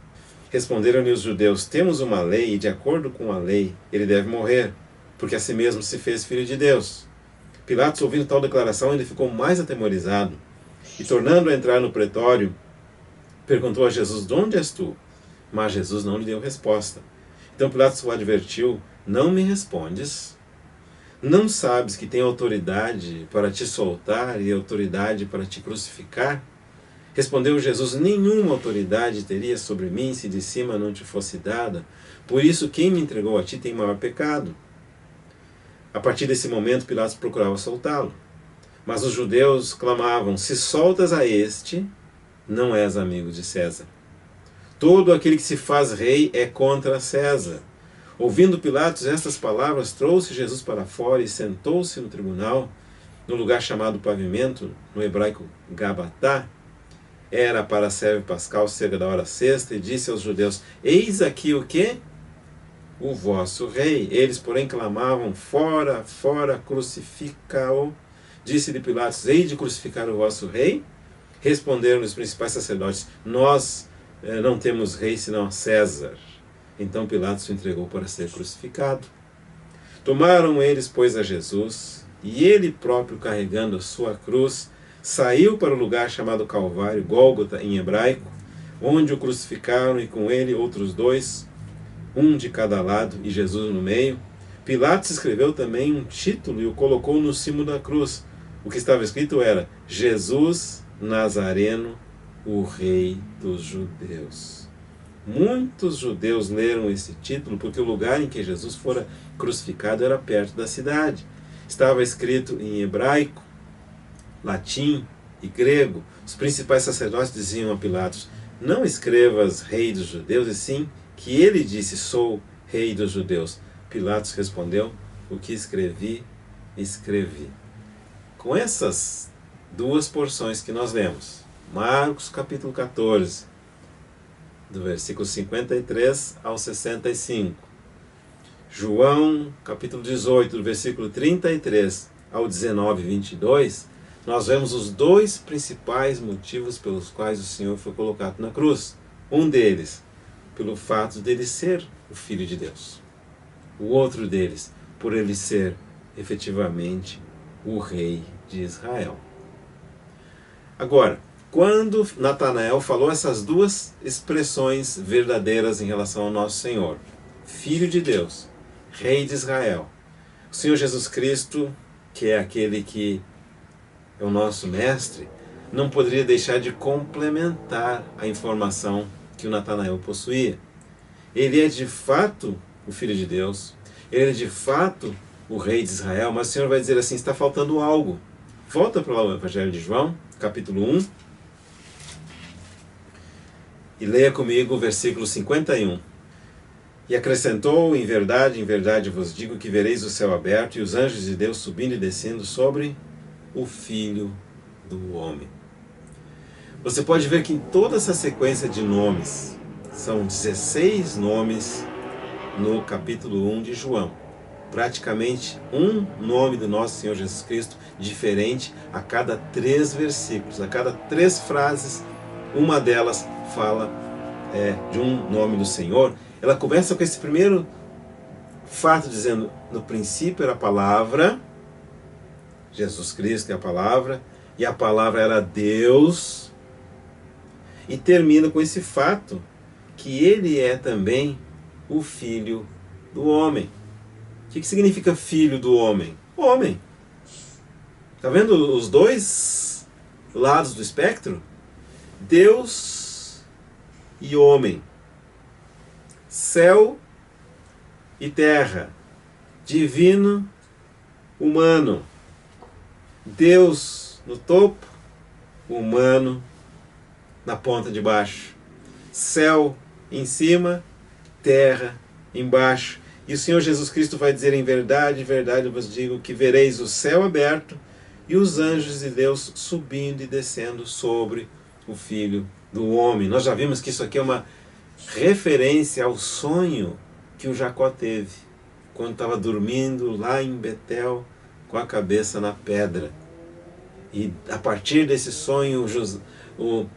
Responderam-lhe os judeus: temos uma lei, e de acordo com a lei ele deve morrer, porque a si mesmo se fez filho de Deus. Pilatos, ouvindo tal declaração, ainda ficou mais atemorizado, e tornando a entrar no pretório, perguntou a Jesus: de onde és tu? Mas Jesus não lhe deu resposta. Então Pilatos o advertiu: não me respondes? Não sabes que tenho autoridade para te soltar e autoridade para te crucificar? Respondeu Jesus: nenhuma autoridade teria sobre mim se de cima não te fosse dada. Por isso quem me entregou a ti tem maior pecado. A partir desse momento Pilatos procurava soltá-lo. Mas os judeus clamavam: se soltas a este, não és amigo de César. Todo aquele que se faz rei é contra César. Ouvindo Pilatos estas palavras, trouxe Jesus para fora e sentou-se no tribunal, no lugar chamado Pavimento, no hebraico Gabatá. Era para a serve pascal cerca da hora sexta, e disse aos judeus: eis aqui o quê? O vosso rei. Eles, porém, clamavam: fora, fora, crucifica-o. Disse-lhe Pilatos: hei de crucificar o vosso rei? Responderam os principais sacerdotes: nós não temos rei senão a César. Então Pilatos o entregou para ser crucificado. Tomaram eles, pois, a Jesus, e ele próprio, carregando a sua cruz, saiu para o lugar chamado Calvário, Gólgota em hebraico, onde o crucificaram, e com ele outros dois, um de cada lado e Jesus no meio. Pilatos escreveu também um título e o colocou no cimo da cruz. O que estava escrito era: Jesus Nazareno, o Rei dos Judeus. Muitos judeus leram esse título porque o lugar em que Jesus fora crucificado era perto da cidade. Estava escrito em hebraico, latim e grego. Os principais sacerdotes diziam a Pilatos: não escrevas Rei dos Judeus, e sim que ele disse: sou Rei dos Judeus. Pilatos respondeu: o que escrevi, escrevi. Com essas duas porções que nós lemos, Marcos capítulo 14, do versículo 53 ao 65, João capítulo 18, do versículo 33 ao 19 e 22, nós vemos os dois principais motivos pelos quais o Senhor foi colocado na cruz. Um deles, pelo fato dele ser o Filho de Deus. O outro deles, por ele ser efetivamente o Rei de Israel. Agora, quando Natanael falou essas duas expressões verdadeiras em relação ao nosso Senhor, Filho de Deus, Rei de Israel, o Senhor Jesus Cristo, que é aquele que é o nosso mestre, não poderia deixar de complementar a informação que o Natanael possuía. Ele é de fato o Filho de Deus, ele é de fato o Rei de Israel, mas o Senhor vai dizer assim: está faltando algo. Volta para o Evangelho de João, capítulo 1, e leia comigo o versículo 51. E acrescentou: em verdade vos digo que vereis o céu aberto e os anjos de Deus subindo e descendo sobre o Filho do Homem. Você pode ver que em toda essa sequência de nomes, são 16 nomes no capítulo 1 de João. praticamente um nome do nosso Senhor Jesus Cristo diferente a cada 3 versículos, a cada 3 frases, uma delas fala de um nome do Senhor. Ela começa com esse primeiro fato dizendo: no princípio era a palavra, Jesus Cristo é a palavra, e a palavra era Deus, e termina com esse fato que ele é também o Filho do homem. O que significa filho do homem? Homem. Está vendo os dois lados do espectro? Deus e homem. Céu e terra. Divino, humano. Deus no topo, humano na ponta de baixo. Céu em cima, terra embaixo. E o Senhor Jesus Cristo vai dizer: em verdade, verdade eu vos digo que vereis o céu aberto e os anjos de Deus subindo e descendo sobre o Filho do Homem. Nós já vimos que isso aqui é uma referência ao sonho que o Jacó teve quando estava dormindo lá em Betel com a cabeça na pedra. E a partir desse sonho o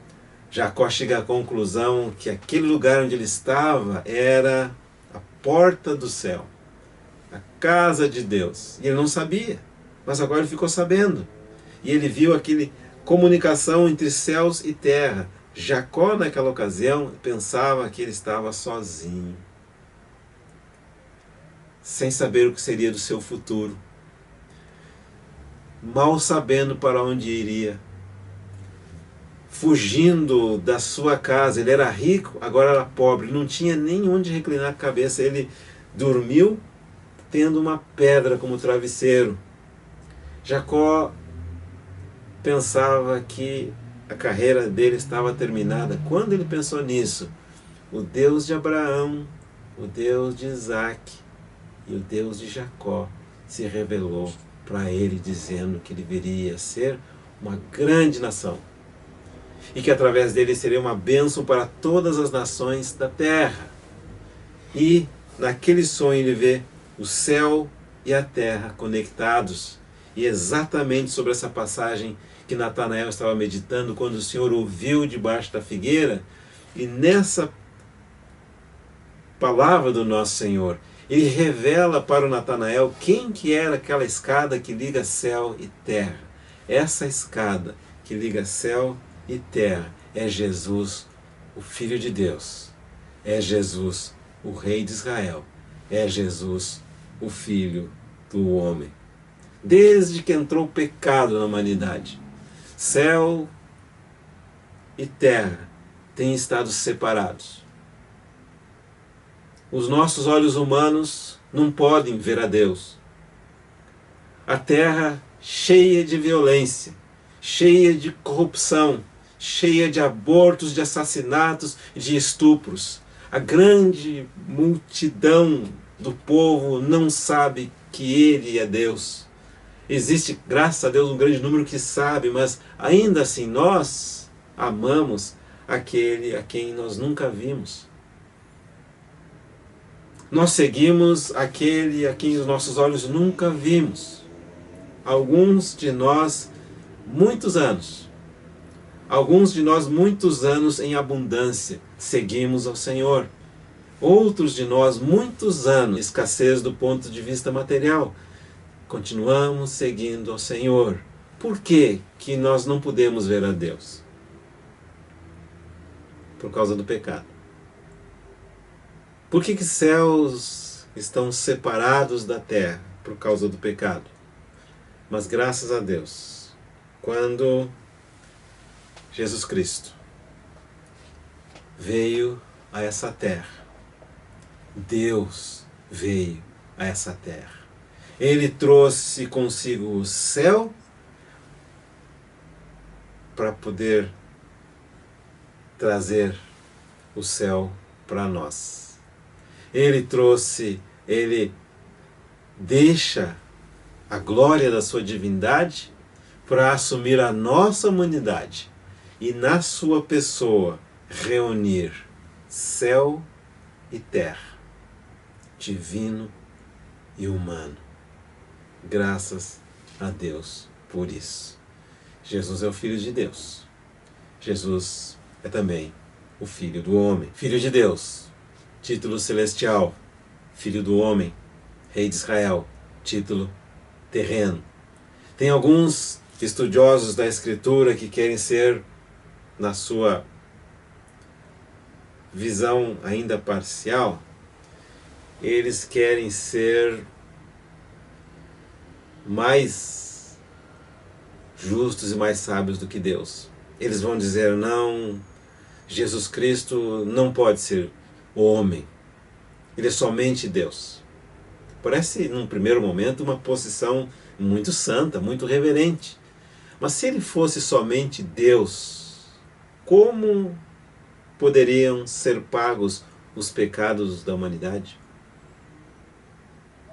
Jacó chega à conclusão que aquele lugar onde ele estava era a porta do céu, a casa de Deus. E ele não sabia, mas agora ele ficou sabendo. E ele viu aquele comunicação entre céus e terra. Jacó, naquela ocasião, pensava que ele estava sozinho, sem saber o que seria do seu futuro, mal sabendo para onde iria, fugindo da sua casa. Ele era rico, agora era pobre, não tinha nem onde reclinar a cabeça. Ele dormiu tendo uma pedra como travesseiro. Jacó pensava que a carreira dele estava terminada. Quando ele pensou nisso, o Deus de Abraão, o Deus de Isaac e o Deus de Jacó se revelou para ele, dizendo que ele viria a ser uma grande nação e que através dele seria uma bênção para todas as nações da terra. E naquele sonho ele vê o céu e a terra conectados. E exatamente sobre essa passagem que Natanael estava meditando quando o Senhor ouviu debaixo da figueira. E nessa palavra do nosso Senhor, ele revela para o Natanael quem que era aquela escada que liga céu e terra. Essa escada que liga céu e terra é Jesus, o Filho de Deus. É Jesus, o Rei de Israel. É Jesus, o Filho do homem. Desde que entrou o pecado na humanidade, céu e terra têm estado separados. Os nossos olhos humanos não podem ver a Deus. A terra cheia de violência, cheia de corrupção, cheia de abortos, de assassinatos, de estupros. A grande multidão do povo não sabe que Ele é Deus. Existe, graças a Deus, um grande número que sabe, mas ainda assim nós amamos aquele a quem nós nunca vimos. Nós seguimos aquele a quem os nossos olhos nunca vimos. Alguns de nós, muitos anos. Alguns de nós, muitos anos em abundância, seguimos ao Senhor. Outros de nós, muitos anos, escassez do ponto de vista material. Continuamos seguindo ao Senhor. Por que que nós não podemos ver a Deus? Por causa do pecado. Por que que céus estão separados da terra? Por causa do pecado. Mas graças a Deus, quando Jesus Cristo veio a essa terra, Deus veio a essa terra. Ele trouxe consigo o céu para poder trazer o céu para nós. Ele deixa a glória da sua divindade para assumir a nossa humanidade e na sua pessoa reunir céu e terra, divino e humano. Graças a Deus por isso. Jesus é o Filho de Deus. Jesus é também o Filho do homem. Filho de Deus, título celestial. Filho do homem, Rei de Israel, título terreno. Tem alguns estudiosos da Escritura que querem ser, na sua visão ainda parcial, eles querem ser mais justos e mais sábios do que Deus. Eles vão dizer, não, Jesus Cristo não pode ser homem, ele é somente Deus. Parece, num primeiro momento, uma posição muito santa, muito reverente. Mas se ele fosse somente Deus, como poderiam ser pagos os pecados da humanidade?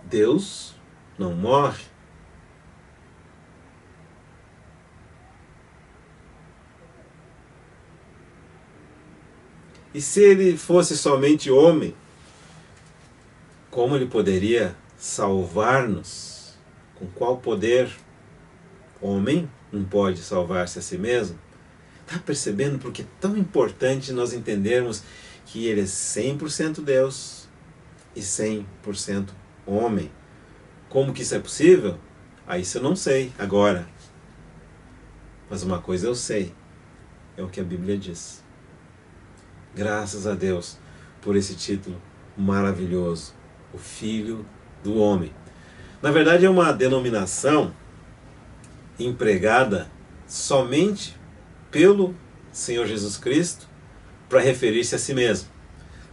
Deus não morre. E se ele fosse somente homem, como ele poderia salvar-nos? Com qual poder? Homem não pode salvar-se a si mesmo. Está percebendo porque é tão importante nós entendermos que ele é 100% Deus e 100% homem? Como que isso é possível? Isso eu não sei agora. Mas uma coisa eu sei, é o que a Bíblia diz. Graças a Deus por esse título maravilhoso, o Filho do Homem. Na verdade é uma denominação empregada somente pelo Senhor Jesus Cristo para referir-se a si mesmo.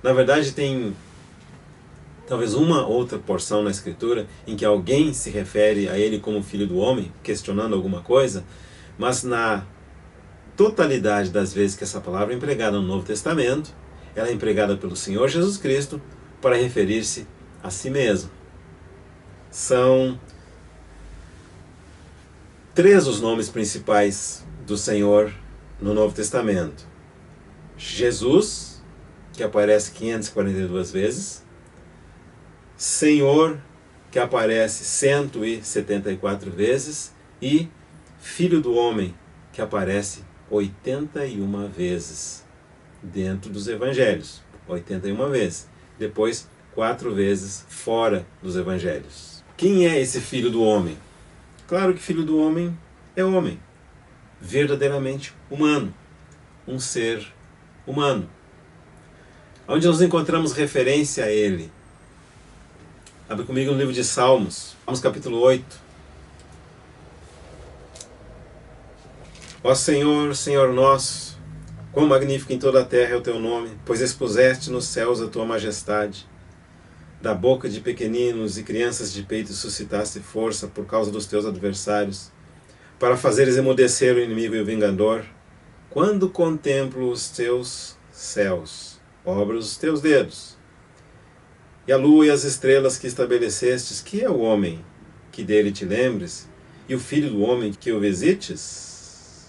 Na verdade tem talvez uma outra porção na Escritura em que alguém se refere a ele como Filho do Homem, questionando alguma coisa, mas na totalidade das vezes que essa palavra é empregada no Novo Testamento, ela é empregada pelo Senhor Jesus Cristo para referir-se a si mesmo. São 3 os nomes principais do Senhor no Novo Testamento. Jesus, que aparece 542 vezes. Senhor, que aparece 174 vezes. E Filho do Homem, que aparece 81 vezes dentro dos Evangelhos. 81 vezes. Depois, 4 vezes fora dos Evangelhos. Quem é esse Filho do Homem? Claro que Filho do Homem é homem, verdadeiramente humano, um ser humano. Onde nós encontramos referência a ele? Abre comigo no livro de Salmos, Salmos capítulo 8. Ó Senhor, Senhor nosso, quão magnífico em toda a terra é o teu nome, pois expuseste nos céus a tua majestade. Da boca de pequeninos e crianças de peito suscitaste força por causa dos teus adversários, para fazeres emudecer o inimigo e o vingador. Quando contemplo os teus céus, obra os teus dedos, e a lua e as estrelas que estabelecestes, que é o homem que dele te lembres, e o filho do homem que o visites?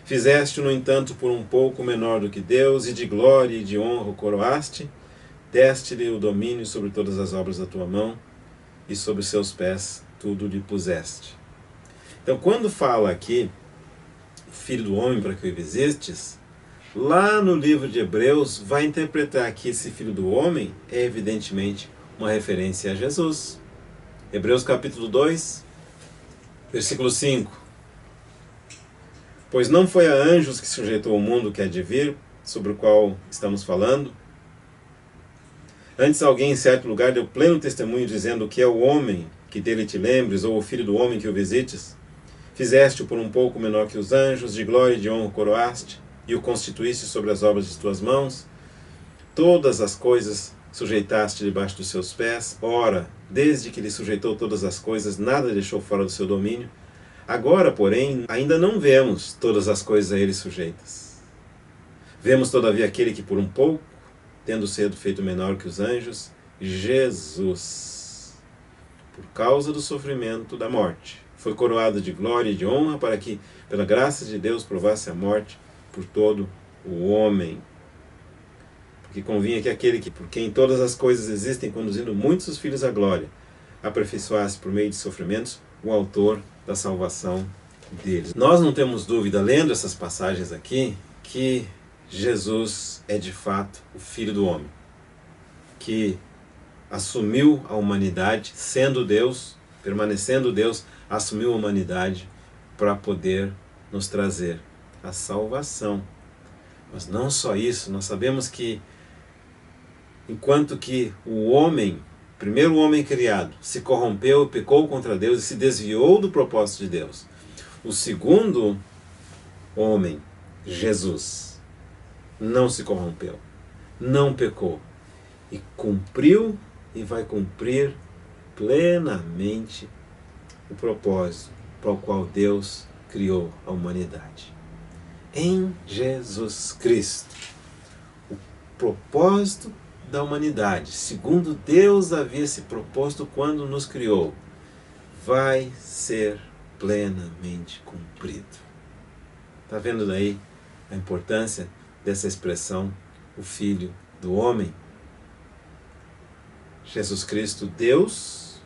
Fizeste, no entanto, por um pouco menor do que Deus, e de glória e de honra o coroaste, deste-lhe o domínio sobre todas as obras da tua mão, e sobre seus pés tudo lhe puseste. Então, quando fala aqui, Filho do Homem para que o visites, lá no livro de Hebreus, vai interpretar que esse Filho do Homem é evidentemente uma referência a Jesus. Hebreus capítulo 2, versículo 5. Pois não foi a anjos que sujeitou o mundo que há de vir, sobre o qual estamos falando. Antes alguém em certo lugar deu pleno testemunho dizendo que é o homem que dele te lembres, ou o filho do homem que o visites. Fizeste-o por um pouco menor que os anjos, de glória e de honra o coroaste, e o constituíste sobre as obras de tuas mãos. Todas as coisas sujeitaste debaixo dos seus pés. Ora, desde que lhe sujeitou todas as coisas, nada deixou fora do seu domínio. Agora, porém, ainda não vemos todas as coisas a ele sujeitas. Vemos, todavia, aquele que por um pouco, tendo sido feito menor que os anjos, Jesus, por causa do sofrimento da morte, foi coroado de glória e de honra para que, pela graça de Deus, provasse a morte por todo o homem. porque convinha que aquele que, por quem todas as coisas existem, conduzindo muitos dos filhos à glória, aperfeiçoasse por meio de sofrimentos o autor da salvação deles. Nós não temos dúvida, lendo essas passagens aqui, que Jesus é de fato o Filho do Homem, que assumiu a humanidade, sendo Deus, permanecendo Deus, assumiu a humanidade para poder nos trazer a salvação. Mas não só isso, nós sabemos que enquanto que o homem, primeiro homem criado, se corrompeu, pecou contra Deus e se desviou do propósito de Deus, o segundo homem, Jesus, não se corrompeu, não pecou e cumpriu e vai cumprir plenamente o propósito para o qual Deus criou a humanidade. Em Jesus Cristo, o propósito da humanidade, segundo Deus havia se proposto quando nos criou, vai ser plenamente cumprido. Está vendo daí a importância dessa expressão, o Filho do Homem? Jesus Cristo Deus,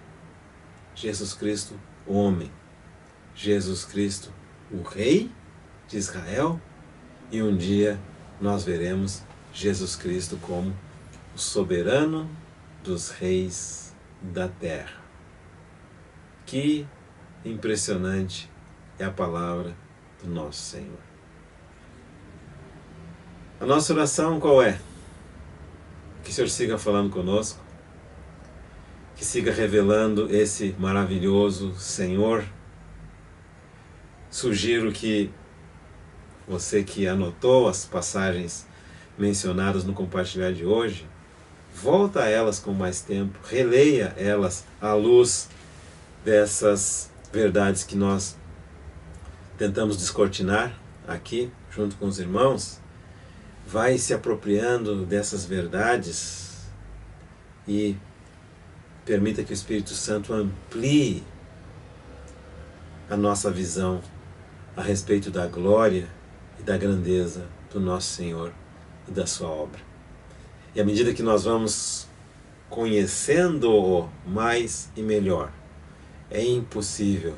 Jesus Cristo homem, Jesus Cristo o Rei de Israel, e um dia nós veremos Jesus Cristo como o soberano dos reis da terra. Que impressionante é a palavra do nosso Senhor. A nossa oração qual é? Que o Senhor siga falando conosco, que siga revelando esse maravilhoso Senhor. Sugiro que você que anotou as passagens mencionadas no compartilhar de hoje, volta a elas com mais tempo, releia elas à luz dessas verdades que nós tentamos descortinar aqui, junto com os irmãos. Vai se apropriando dessas verdades e permita que o Espírito Santo amplie a nossa visão a respeito da glória e da grandeza do nosso Senhor e da sua obra. E à medida que nós vamos conhecendo-o mais e melhor, é impossível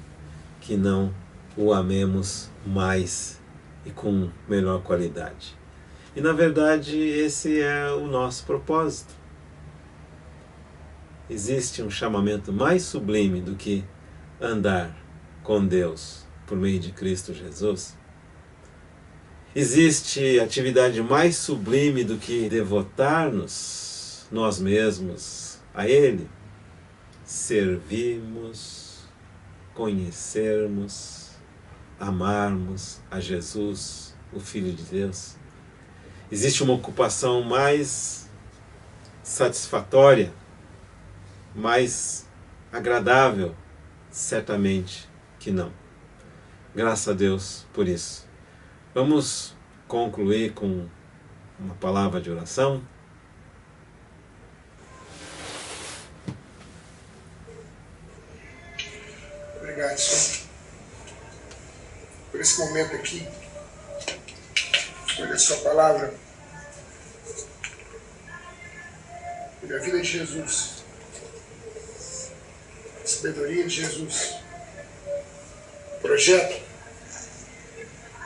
que não o amemos mais e com melhor qualidade. E na verdade esse é o nosso propósito. Existe um chamamento mais sublime do que andar com Deus por meio de Cristo Jesus? Existe atividade mais sublime do que devotar-nos nós mesmos a Ele? Servirmos, conhecermos, amarmos a Jesus, o Filho de Deus? Existe uma ocupação mais satisfatória, mais agradável? Certamente que não. Graças a Deus por isso. Vamos concluir com uma palavra de oração. Obrigado, Senhor, por esse momento aqui. Olha a sua palavra. Olha a vida de Jesus. A sabedoria de Jesus. O projeto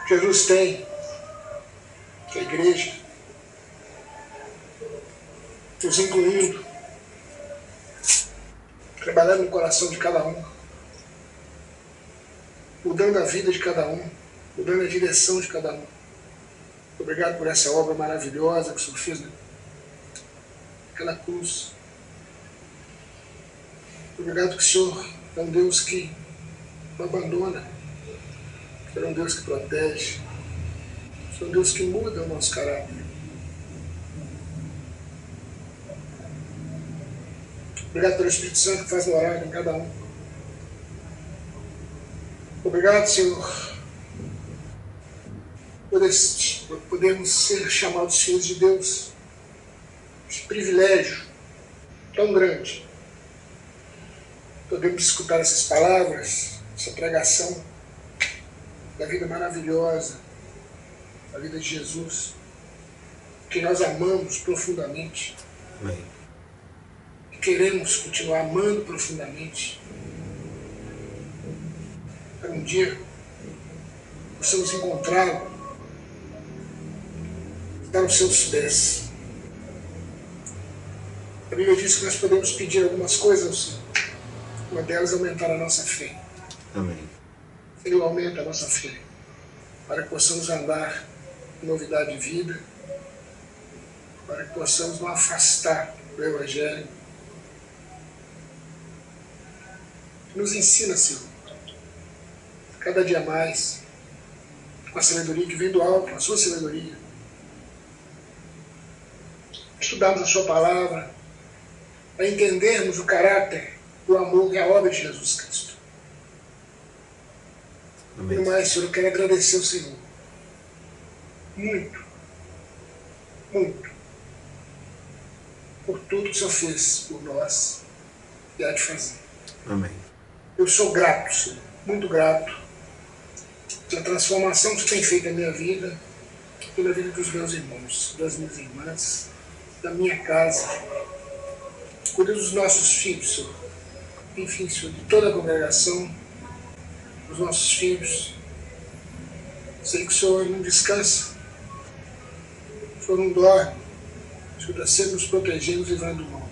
que Jesus tem, que a igreja, nos incluindo, trabalhando no coração de cada um, mudando a vida de cada um, mudando a direção de cada um. Obrigado por essa obra maravilhosa que o Senhor fez naquela cruz. Obrigado que o Senhor é um Deus que não abandona, que é um Deus que protege, que é um Deus que muda o nosso caráter. Obrigado pelo Espírito Santo que faz morar em cada um. Obrigado, Senhor, por podermos ser chamados filhos de Deus. Esse privilégio tão grande. Podemos escutar essas palavras, essa pregação da vida maravilhosa, da vida de Jesus. que nós amamos profundamente, Amém. e queremos continuar amando profundamente, para um dia possamos encontrá-lo, estar aos seus pés. A Bíblia diz que nós podemos pedir algumas coisas ao Senhor. Uma delas é aumentar a nossa fé. Amém. Senhor, aumenta a nossa fé, para que possamos andar em novidade de vida, para que possamos não afastar do Evangelho. Nos ensina, Senhor, cada dia mais, com a sabedoria que vem do alto, a sua sabedoria. Estudarmos a sua palavra, para entendermos o caráter, o amor e a obra de Jesus Cristo. Amém. E mais, Senhor, eu quero agradecer ao Senhor. Muito, muito, por tudo que o Senhor fez por nós e há de fazer. Amém. Eu sou grato, Senhor, muito grato, pela transformação que você tem feito na minha vida, pela vida dos meus irmãos, das minhas irmãs, da minha casa. Cuida dos nossos filhos, Senhor. Enfim, Senhor, de toda a congregação, dos nossos filhos. Sei que o Senhor não descansa, o Senhor não dorme, o Senhor está sempre nos protegendo, nos livrando do mal.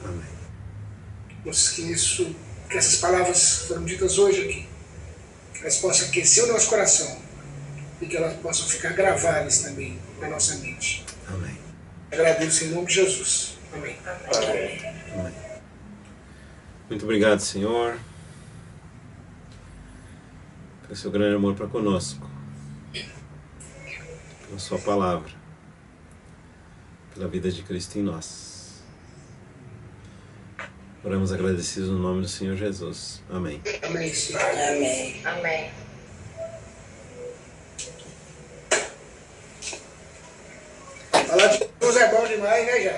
Amém. Mas que essas palavras foram ditas hoje aqui, que elas possam aquecer o nosso coração e que elas possam ficar gravadas também na nossa mente. Amém. Agradeço em nome de Jesus. Amém. Amém. Muito obrigado, Senhor, pelo seu grande amor para conosco, pela sua palavra, pela vida de Cristo em nós. Oramos agradecidos no nome do Senhor Jesus. Amém. Amém, Senhor. Amém. Amém. Falar de Jesus é bom demais, né, já?